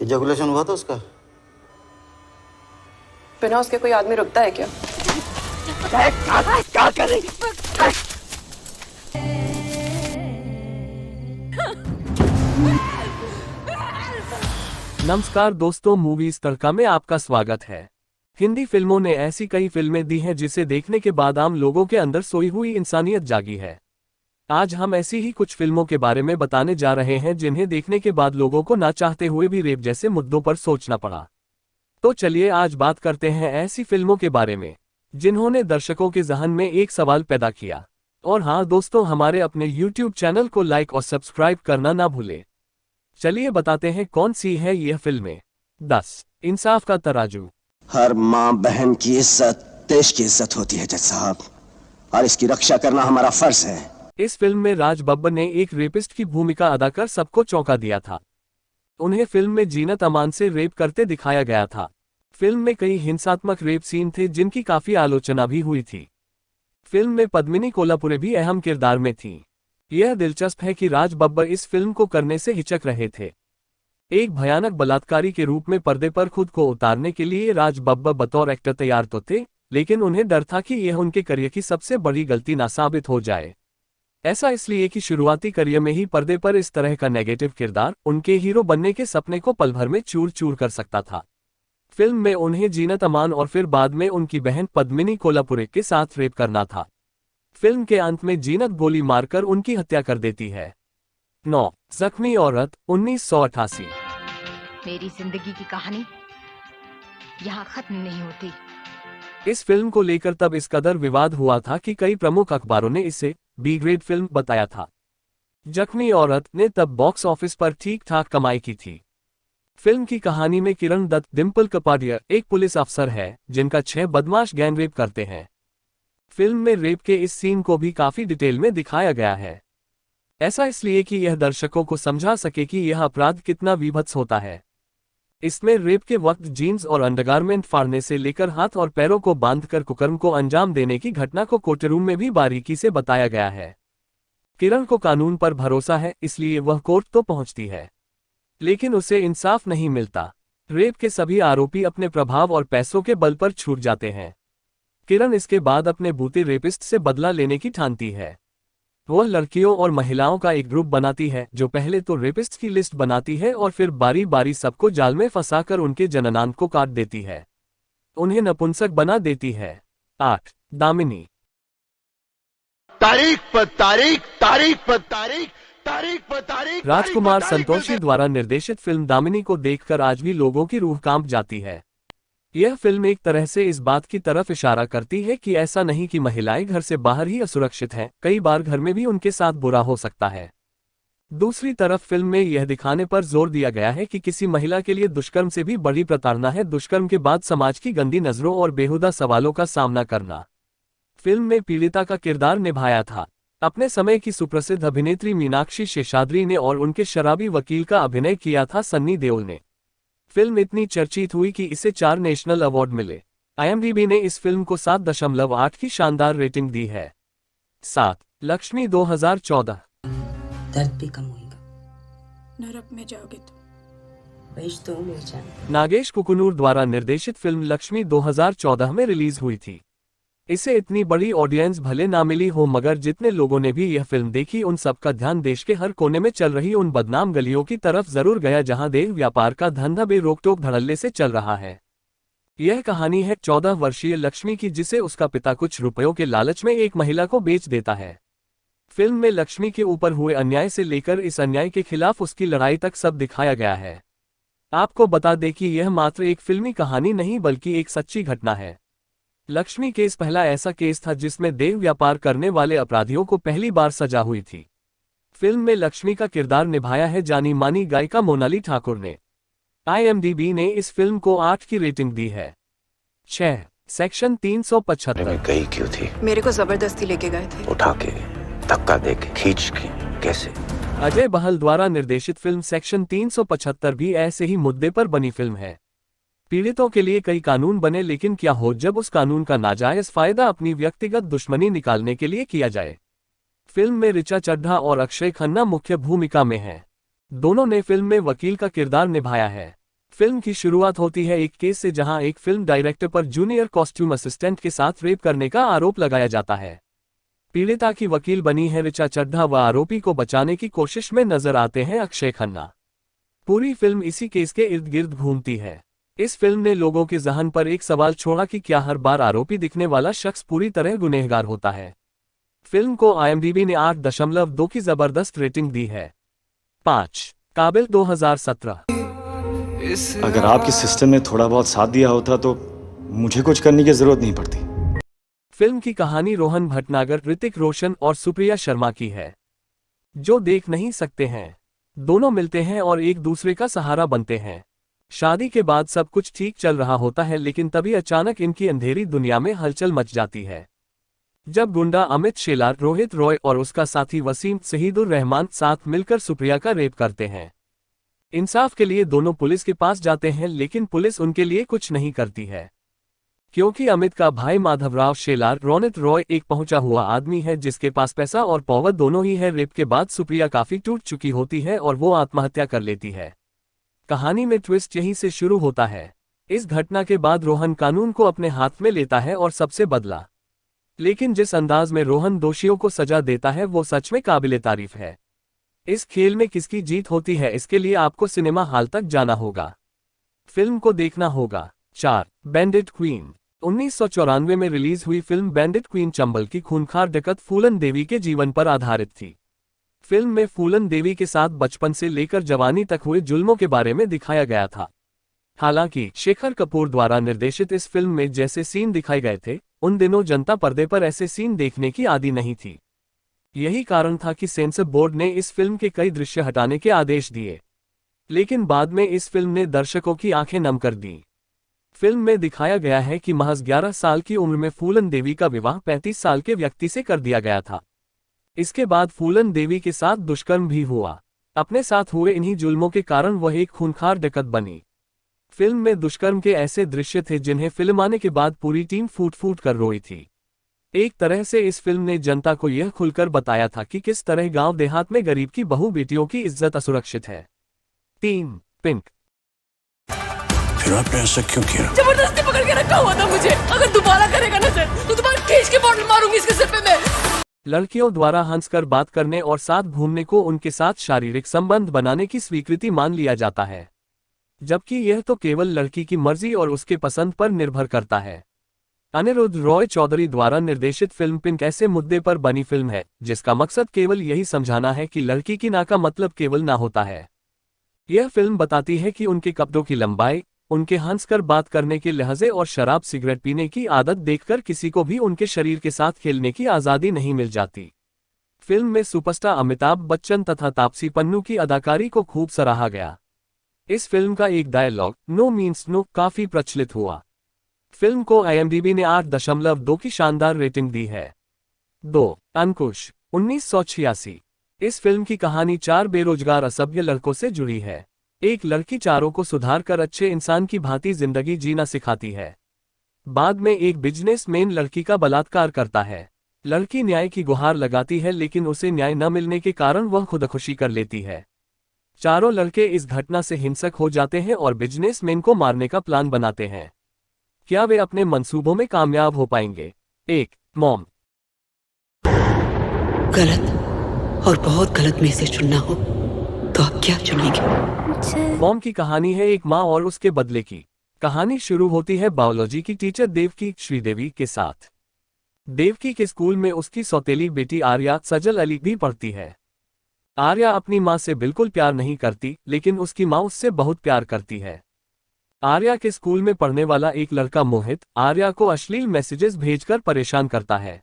Ejaculation हुआ था उसका? बिना उसके कोई आदमी रुकता है क्या? क्या कर रही? नमस्कार दोस्तों, मूवीज तड़का में आपका स्वागत है। हिंदी फिल्मों ने ऐसी कई फिल्में दी हैं जिसे देखने के बाद आम लोगों के अंदर सोई हुई इंसानियत जागी है। आज हम ऐसी ही कुछ फिल्मों के बारे में बताने जा रहे हैं जिन्हें देखने के बाद लोगों को ना चाहते हुए भी रेप जैसे मुद्दों पर सोचना पड़ा। तो चलिए आज बात करते हैं ऐसी फिल्मों के बारे में जिन्होंने दर्शकों के ज़हन में एक सवाल पैदा किया। और हाँ दोस्तों, हमारे अपने YouTube चैनल को लाइक और सब्सक्राइब करना ना भूलें। चलिए बताते हैं कौन सी है यह फिल्में। 10 इंसाफ का तराजू। हर माँ बहन की इज्जत देश की इज्जत होती है जज साहब, और इसकी रक्षा करना हमारा फर्ज है। इस फिल्म में राज बब्बर ने एक रेपिस्ट की भूमिका अदा कर सबको चौंका दिया था। उन्हें फिल्म में जीनत अमान से रेप करते दिखाया गया था। फिल्म में कई हिंसात्मक रेप सीन थे जिनकी काफी आलोचना भी हुई थी। फिल्म में पद्मिनी कोल्हापुरे भी अहम किरदार में थी। यह दिलचस्प है कि राज बब्बर इस फिल्म को करने से हिचक रहे थे। एक भयानक बलात्कारी के रूप में पर्दे पर खुद को उतारने के लिए राज बब्बर बतौर एक्टर तैयार तो थे, लेकिन उन्हें डर था कि यह उनके करियर की सबसे बड़ी गलती ना साबित हो जाए। ऐसा इसलिए कि शुरुआती करियर में ही पर्दे पर इस तरह का नेगेटिव किरदार उनके हीरो बनने के सपने को पल भर में चूर चूर कर सकता था। फिल्म में उन्हें जीनत अमान और फिर बाद में उनकी बहन पद्मिनी कोल्हापुरे के साथ रेप करना था। फिल्म के अंत में जीनत गोली मारकर उनकी हत्या कर देती है। 9 जख्मी औरत 1988। मेरी जिंदगी की कहानी यहाँ खत्म नहीं होती। इस फिल्म को लेकर तब इस कदर विवाद हुआ था कि कई प्रमुख अखबारों ने इसे बी ग्रेड फिल्म बताया था। जख्मी औरत ने तब बॉक्स ऑफिस पर ठीक ठाक कमाई की थी। फिल्म की कहानी में किरण दत्त डिम्पल कपाडिया एक पुलिस अफसर है जिनका 6 बदमाश गैंग रेप करते हैं। फिल्म में रेप के इस सीन को भी काफी डिटेल में दिखाया गया है। ऐसा इसलिए कि यह दर्शकों को समझा सके कि यह अपराध कितना विभत्स होता है। इसमें रेप के वक्त जीन्स और अंडरगारमेंट फाड़ने से लेकर हाथ और पैरों को बांधकर कुकर्म को अंजाम देने की घटना को कोर्टरूम में भी बारीकी से बताया गया है। किरण को कानून पर भरोसा है, इसलिए वह कोर्ट तो पहुंचती है, लेकिन उसे इंसाफ नहीं मिलता। रेप के सभी आरोपी अपने प्रभाव और पैसों के बल पर छूट जाते हैं। किरण इसके बाद अपने बूते रेपिस्ट से बदला लेने की ठानती है। वह लड़कियों और महिलाओं का एक ग्रुप बनाती है जो पहले तो रेपिस्ट की लिस्ट बनाती है और फिर बारी बारी सबको जाल में फंसाकर उनके जननांग को काट देती है, उन्हें नपुंसक बना देती है। 8 दामिनी। तारीख पर तारीख, तारीख पर तारीख, तारीख पर तारीख। राजकुमार संतोषी द्वारा निर्देशित फिल्म दामिनी को देखकर आज भी लोगों की रूह कांप जाती है। यह फिल्म एक तरह से इस बात की तरफ इशारा करती है कि ऐसा नहीं कि महिलाएं घर से बाहर ही असुरक्षित हैं, कई बार घर में भी उनके साथ बुरा हो सकता है। दूसरी तरफ फिल्म में यह दिखाने पर जोर दिया गया है कि किसी महिला के लिए दुष्कर्म से भी बड़ी प्रताड़ना है दुष्कर्म के बाद समाज की गंदी नजरों और बेहुदा सवालों का सामना करना। फिल्म में पीड़िता का किरदार निभाया था अपने समय की सुप्रसिद्ध अभिनेत्री मीनाक्षी शेषाद्री ने और उनके शराबी वकील का अभिनय किया था सन्नी देओल ने। फिल्म इतनी चर्चित हुई कि इसे 4 नेशनल अवार्ड मिले। IMDb ने इस फिल्म को 7.8 की शानदार रेटिंग दी है। 7 लक्ष्मी 2014। दर्द भी कम होगा। नरक में जाओगे तो वैश तो मिल जाए। नागेश कुकुनूर द्वारा निर्देशित फिल्म लक्ष्मी 2014 में रिलीज हुई थी। इसे इतनी बड़ी ऑडियंस भले ना मिली हो, मगर जितने लोगों ने भी यह फिल्म देखी उन सबका ध्यान देश के हर कोने में चल रही उन बदनाम गलियों की तरफ जरूर गया जहां देह व्यापार का धंधा बेरोक-टोक धड़ल्ले से चल रहा है। यह कहानी है 14 वर्षीय लक्ष्मी की, जिसे उसका पिता कुछ रुपयों के लालच में एक महिला को बेच देता है। फिल्म में लक्ष्मी के ऊपर हुए अन्याय से लेकर इस अन्याय के खिलाफ उसकी लड़ाई तक सब दिखाया गया है। आपको बता दें कि यह मात्र एक फिल्मी कहानी नहीं बल्कि एक सच्ची घटना है। लक्ष्मी केस पहला ऐसा केस था जिसमें देह व्यापार करने वाले अपराधियों को पहली बार सजा हुई थी। फिल्म में लक्ष्मी का किरदार निभाया है जानी मानी गायिका मोनाली ठाकुर ने। IMDb ने इस फिल्म को 8 की रेटिंग दी है। 6 सेक्शन 375। गई क्यों थी? मेरे को जबरदस्ती लेके गए थे। उठा के, धक्का देके, खींच के, कैसे? अजय बहल द्वारा निर्देशित फिल्म सेक्शन 375 भी ऐसे ही मुद्दे पर बनी फिल्म है। पीड़ितों के लिए कई कानून बने, लेकिन क्या हो जब उस कानून का नाजायज फायदा अपनी व्यक्तिगत दुश्मनी निकालने के लिए किया जाए। फिल्म में ऋचा चड्ढा और अक्षय खन्ना मुख्य भूमिका में हैं। दोनों ने फिल्म में वकील का किरदार निभाया है। फिल्म की शुरुआत होती है एक केस से जहां एक फिल्म डायरेक्टर पर जूनियर कॉस्ट्यूम असिस्टेंट के साथ रेप करने का आरोप लगाया जाता है। पीड़िता की वकील बनी है ऋचा चड्ढा व आरोपी को बचाने की कोशिश में नजर आते हैं अक्षय खन्ना। पूरी फिल्म इसी केस के इर्द गिर्द घूमती है। इस फिल्म ने लोगों के जहन पर एक सवाल छोड़ा कि क्या हर बार आरोपी दिखने वाला शख्स पूरी तरह गुनहगार होता है। फिल्म को IMDb ने 8.2 की जबरदस्त रेटिंग दी है। 5 काबिल 2017। अगर आपके सिस्टम ने थोड़ा बहुत साथ दिया होता तो मुझे कुछ करने की जरूरत नहीं पड़ती। फिल्म की कहानी रोहन भटनागर, ऋतिक रोशन और सुप्रिया शर्मा की है। जो देख नहीं सकते हैं, दोनों मिलते हैं और एक दूसरे का सहारा बनते हैं। शादी के बाद सब कुछ ठीक चल रहा होता है, लेकिन तभी अचानक इनकी अंधेरी दुनिया में हलचल मच जाती है। जब गुंडा अमित शेलार, रोहित रॉय और उसका साथी वसीम शहीदुर रहमान साथ मिलकर सुप्रिया का रेप करते हैं। इंसाफ के लिए दोनों पुलिस के पास जाते हैं, लेकिन पुलिस उनके लिए कुछ नहीं करती है, क्योंकि अमित का भाई माधवराव शेलार, रोनित रॉय एक पहुंचा हुआ आदमी है जिसके पास पैसा और पॉवर दोनों ही है। रेप के बाद सुप्रिया काफी टूट चुकी होती है और वो आत्महत्या कर लेती है। कहानी में ट्विस्ट यहीं से शुरू होता है। इस घटना के बाद रोहन कानून को अपने हाथ में लेता है और सबसे बदला, लेकिन जिस अंदाज में रोहन दोषियों को सजा देता है वो सच में काबिले तारीफ है। इस खेल में किसकी जीत होती है, इसके लिए आपको सिनेमा हॉल तक जाना होगा, फिल्म को देखना होगा। 4 बैंडिट क्वीन। 1994 में रिलीज हुई फिल्म बैंडिट क्वीन चंबल की खूंखार डकैत फूलन देवी के जीवन पर आधारित थी। फिल्म में फूलन देवी के साथ बचपन से लेकर जवानी तक हुए जुल्मों के बारे में दिखाया गया था। हालांकि शेखर कपूर द्वारा निर्देशित इस फिल्म में जैसे सीन दिखाए गए थे, उन दिनों जनता पर्दे पर ऐसे सीन देखने की आदी नहीं थी। यही कारण था कि सेंसर बोर्ड ने इस फिल्म के कई दृश्य हटाने के आदेश दिए, लेकिन बाद में इस फिल्म ने दर्शकों की आंखें नम कर दी। फिल्म में दिखाया गया है कि महज 11 साल की उम्र में फूलन देवी का विवाह 35 साल के व्यक्ति से कर दिया गया था। इसके बाद फूलन देवी के साथ दुष्कर्म भी हुआ। अपने साथ हुए इन्हीं जुल्मों के कारण वह एक खूंखार डकैत बनी। फिल्म में दुष्कर्म के ऐसे दृश्य थे जिन्हें फिल्म आने के बाद पूरी टीम फूट फूट कर रोई थी। एक तरह से इस फिल्म ने जनता को यह खुलकर बताया था कि किस तरह गांव देहात में गरीब की बहू बेटियों की इज्जत असुरक्षित है। 3 पिंक। फिर आपने ऐसा क्यों किया? जबरदस्ती पकड़ के रखा हुआ था मुझे। अगर दोबारा करेगा ना सर तो तुम्हारे खींच के बॉटल मारूंगी इसके सिर पे मैं। लड़कियों द्वारा हंसकर बात करने और साथ घूमने को उनके साथ शारीरिक संबंध बनाने की स्वीकृति मान लिया जाता है, जबकि यह तो केवल लड़की की मर्जी और उसके पसंद पर निर्भर करता है। अनिरुद्ध रॉय चौधरी द्वारा निर्देशित फिल्म पिंक ऐसे मुद्दे पर बनी फिल्म है जिसका मकसद केवल यही समझाना है कि लड़की की ना का मतलब केवल ना होता है। यह फिल्म बताती है कि उनके कपड़ों की लंबाई, उनके हंसकर बात करने के लहजे और शराब सिगरेट पीने की आदत देखकर किसी को भी उनके शरीर के साथ खेलने की आज़ादी नहीं मिल जाती। फिल्म में सुपरस्टार अमिताभ बच्चन तथा तापसी पन्नू की अदाकारी को खूब सराहा गया। इस फिल्म का एक डायलॉग नो मीन्स नो काफी प्रचलित हुआ। फिल्म को IMDb ने 8.2 की शानदार रेटिंग दी है। 2 अंकुश। 1986। इस फिल्म की कहानी 4 बेरोजगार असभ्य लड़कों से जुड़ी है। एक लड़की चारों को सुधार कर अच्छे इंसान की भांति जिंदगी जीना सिखाती है। बाद में एक बिजनेसमैन लड़की का बलात्कार करता है। लड़की न्याय की गुहार लगाती है, लेकिन उसे न्याय न मिलने के कारण वह खुदकुशी कर लेती है। चारों लड़के इस घटना से हिंसक हो जाते हैं और बिजनेसमैन को मारने का प्लान बनाते हैं। क्या वे अपने मंसूबों में कामयाब हो पाएंगे? 1 मॉम। गलत और बहुत गलत में से चुनना हो तो आप क्या चुनेंगे? मॉम की कहानी है एक माँ और उसके बदले की। कहानी शुरू होती है बायोलॉजी की टीचर देवकी श्रीदेवी के साथ। देवकी के स्कूल में उसकी सौतेली बेटी आर्या सजल अली भी पढ़ती है। आर्या अपनी माँ से बिल्कुल प्यार नहीं करती, लेकिन उसकी माँ उससे बहुत प्यार करती है। आर्या के स्कूल में पढ़ने वाला एक लड़का मोहित आर्या को अश्लील मैसेजेस भेजकर परेशान करता है।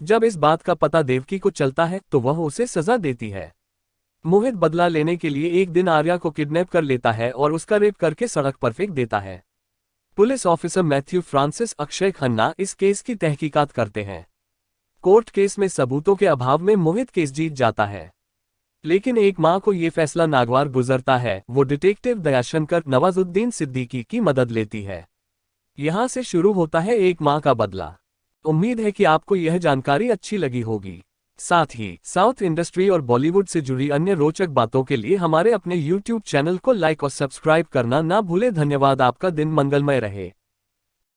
जब इस बात का पता देवकी को चलता है तो वह उसे सजा देती है। मोहित बदला लेने के लिए एक दिन आर्या को किडनैप कर लेता है और उसका रेप करके सड़क पर फेंक देता है। Police officer Matthew Francis Akshay Khanna इस केस की तहकीकात करते हैं। कोर्ट केस में सबूतों के अभाव में मोहित केस जीत जाता है, लेकिन एक माँ को यह फैसला नागवार गुजरता है। वो डिटेक्टिव दयाशंकर नवाजुद्दीन सिद्दीकी की मदद लेती है। यहां से शुरू होता है एक माँ का बदला। उम्मीद है कि आपको यह जानकारी अच्छी लगी होगी। साथ ही साउथ इंडस्ट्री और बॉलीवुड से जुड़ी अन्य रोचक बातों के लिए हमारे अपने YouTube चैनल को लाइक और सब्सक्राइब करना ना भूले। धन्यवाद। आपका दिन मंगलमय रहे।